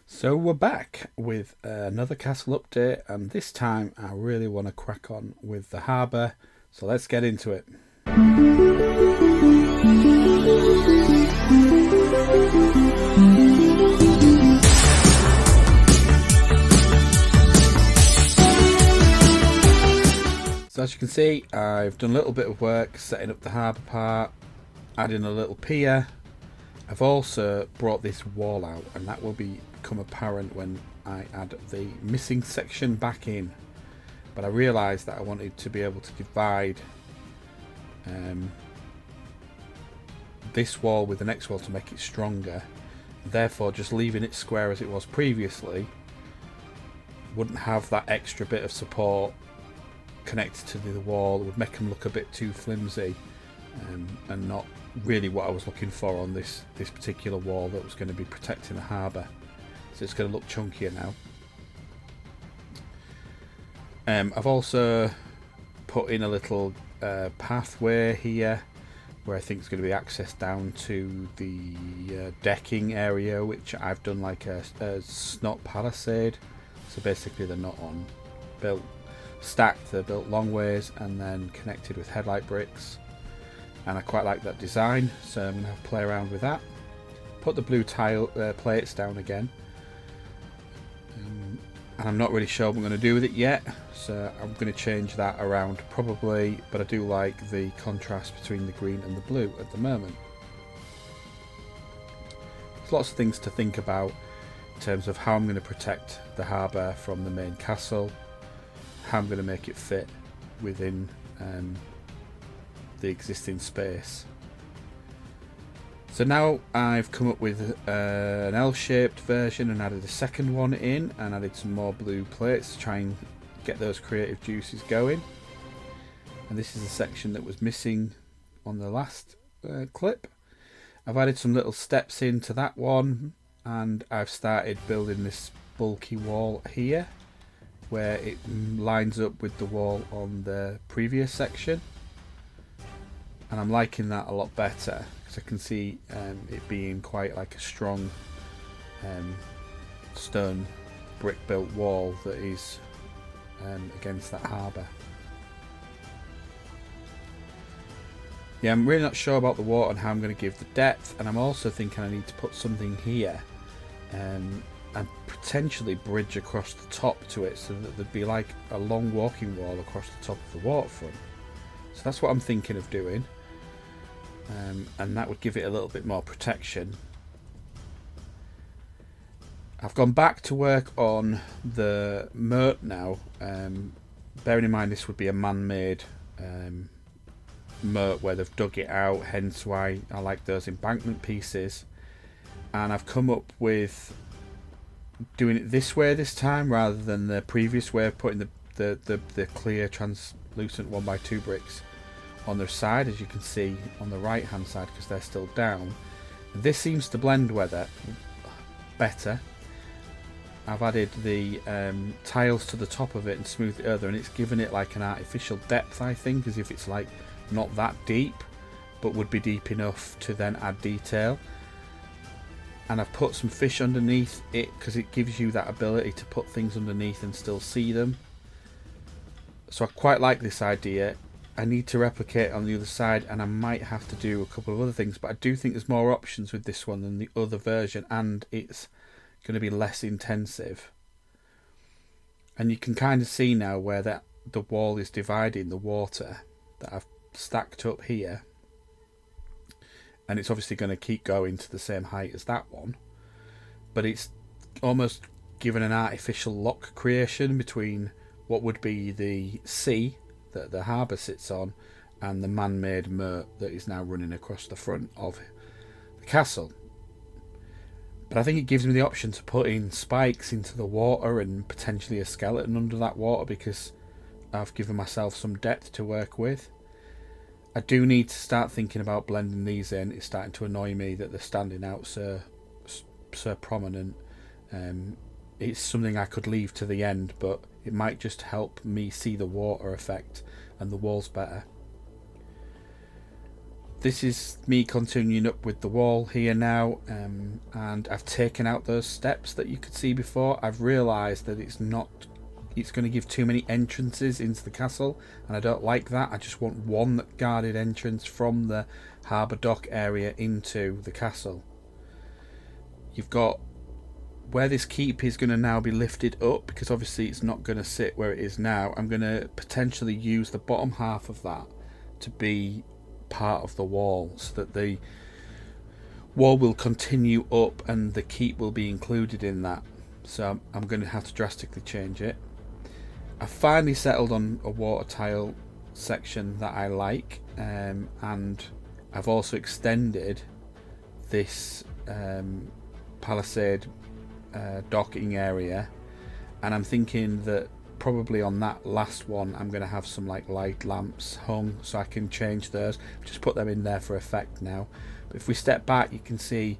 So we're back with another castle update, and this time I really want to crack on with the harbour, so let's get into it. So as you can see, I've done a little bit of work setting up the harbour part, adding a little pier. I've also brought this wall out, and that will become apparent when I add the missing section back in. But I realised that I wanted to be able to divide this wall with the next wall to make it stronger. Therefore, just leaving it square as it was previously wouldn't have that extra bit of support connected to the wall. It would make them look a bit too flimsy and not really what I was looking for on this particular wall that was going to be protecting the harbour. So it's going to look chunkier now. I've also put in a little pathway here where I think it's going to be access down to the decking area, which I've done like a snot palisade. So basically they're not built stacked, they're built long ways and then connected with headlight bricks. And I quite like that design, so I'm going to have to play around with that. Put the blue tile plates down again. And I'm not really sure what I'm going to do with it yet, so I'm going to change that around probably, but I do like the contrast between the green and the blue at the moment. There's lots of things to think about in terms of how I'm going to protect the harbour from the main castle, how I'm going to make it fit within the existing space. So now I've come up with an L-shaped version and added a second one in and added some more blue plates to try and get those creative juices going. And this is a section that was missing on the last clip. I've added some little steps into that one, and I've started building this bulky wall here where it lines up with the wall on the previous section. And I'm liking that a lot better because I can see it being quite like a strong stone brick built wall that is against that harbour. Yeah, I'm really not sure about the water and how I'm going to give the depth, and I'm also thinking I need to put something here and potentially bridge across the top to it so that there'd be like a long walking wall across the top of the waterfront. So that's what I'm thinking of doing. And that would give it a little bit more protection. I've gone back to work on the moat now, bearing in mind this would be a man-made moat where they've dug it out, hence why I like those embankment pieces. And I've come up with doing it this way this time rather than the previous way of putting the clear translucent 1x2 bricks on their side, as you can see on the right hand side, because they're still down. This seems to blend weather better. I've added the tiles to the top of it and smoothed it over, and it's given it like an artificial depth, I think, as if it's like not that deep but would be deep enough to then add detail. And I've put some fish underneath it because it gives you that ability to put things underneath and still see them. So I quite like this idea. I need to replicate on the other side, and I might have to do a couple of other things, but I do think there's more options with this one than the other version, and it's going to be less intensive. And you can kind of see now where the wall is dividing the water that I've stacked up here, and it's obviously going to keep going to the same height as that one, but it's almost given an artificial lock creation between what would be the sea that the harbour sits on and the man-made moat that is now running across the front of the castle. But I think it gives me the option to put in spikes into the water and potentially a skeleton under that water, because I've given myself some depth to work with. I do need to start thinking about blending these in. It's starting to annoy me that they're standing out so prominent. It's something I could leave to the end, but it might just help me see the water effect and the walls better. this is me continuing up with the wall here now, and I've taken out those steps that you could see before. I've realised that it's going to give too many entrances into the castle, and I don't like that. I just want one guarded entrance from the harbour dock area into the castle. You've got where this keep is going to now be lifted up, because obviously it's not going to sit where it is now. I'm going to potentially use the bottom half of that to be part of the wall, so that the wall will continue up and the keep will be included in that. So I'm going to have to drastically change it. I finally settled on a water tile section that I like, and I've also extended this palisade docking area, and I'm thinking that probably on that last one I'm going to have some like light lamps hung, so I can change those, just put them in there for effect now. But if we step back, you can see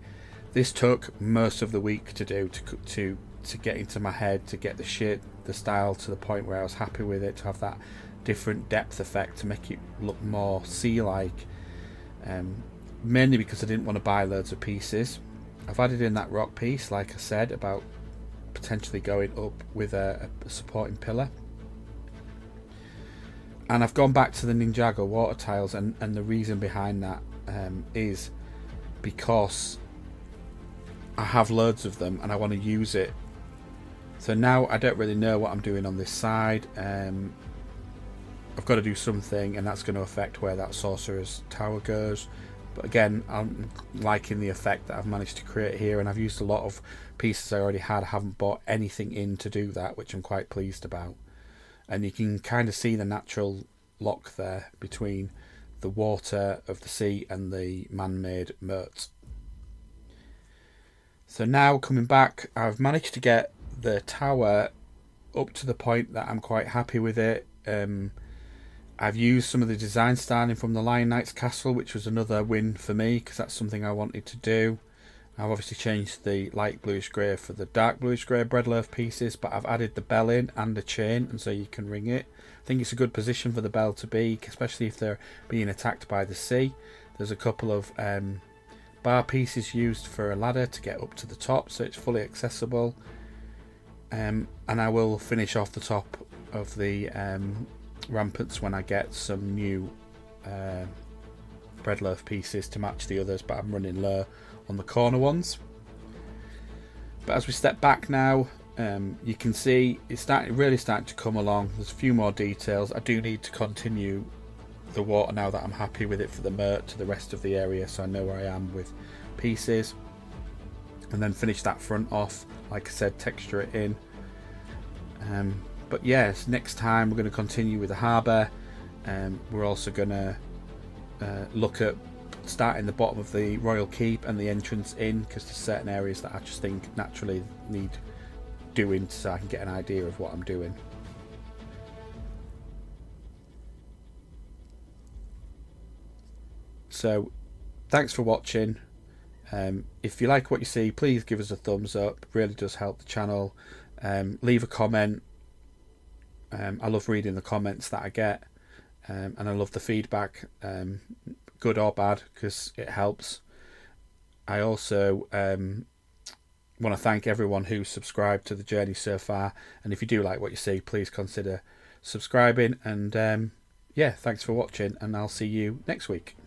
this took most of the week to do, to get into my head, to get the style to the point where I was happy with it, to have that different depth effect, to make it look more sea-like, mainly because I didn't want to buy loads of pieces. I've added in that rock piece, like I said, about potentially going up with a supporting pillar. And I've gone back to the Ninjago water tiles, and the reason behind that is because I have loads of them and I want to use it. So now I don't really know what I'm doing on this side. I've got to do something, and that's going to affect where that sorcerer's tower goes. But again, I'm liking the effect that I've managed to create here, and I've used a lot of pieces I already had. I haven't bought anything in to do that, which I'm quite pleased about. And you can kind of see the natural lock there between the water of the sea and the man-made moat. So now coming back, I've managed to get the tower up to the point that I'm quite happy with it. I've used some of the design styling from the Lion Knight's castle, which was another win for me, because that's something I wanted to do. I've obviously changed the light bluish grey for the dark bluish grey breadloaf pieces, but I've added the bell in and a chain, and so you can ring it. I think it's a good position for the bell to be, especially if they're being attacked by the sea. There's a couple of bar pieces used for a ladder to get up to the top, so it's fully accessible. And I will finish off the top of the rampants when I get some new breadloaf pieces to match the others, but I'm running low on the corner ones. But as we step back now, you can see it's really starting to come along. There's a few more details. I do need to continue the water now that I'm happy with it for the moat to the rest of the area, so I know where I am with pieces, and then finish that front off, like I said, texture it in. But yes, next time we're going to continue with the harbour. We're also going to look at starting the bottom of the Royal Keep and the entrance in, because there's certain areas that I just think naturally need doing, so I can get an idea of what I'm doing. So thanks for watching. If you like what you see, please give us a thumbs up. It really does help the channel. Leave a comment. I love reading the comments that I get, and I love the feedback, good or bad, because it helps. I also want to thank everyone who subscribed to the journey so far, and if you do like what you see, please consider subscribing. And yeah, thanks for watching, and I'll see you next week.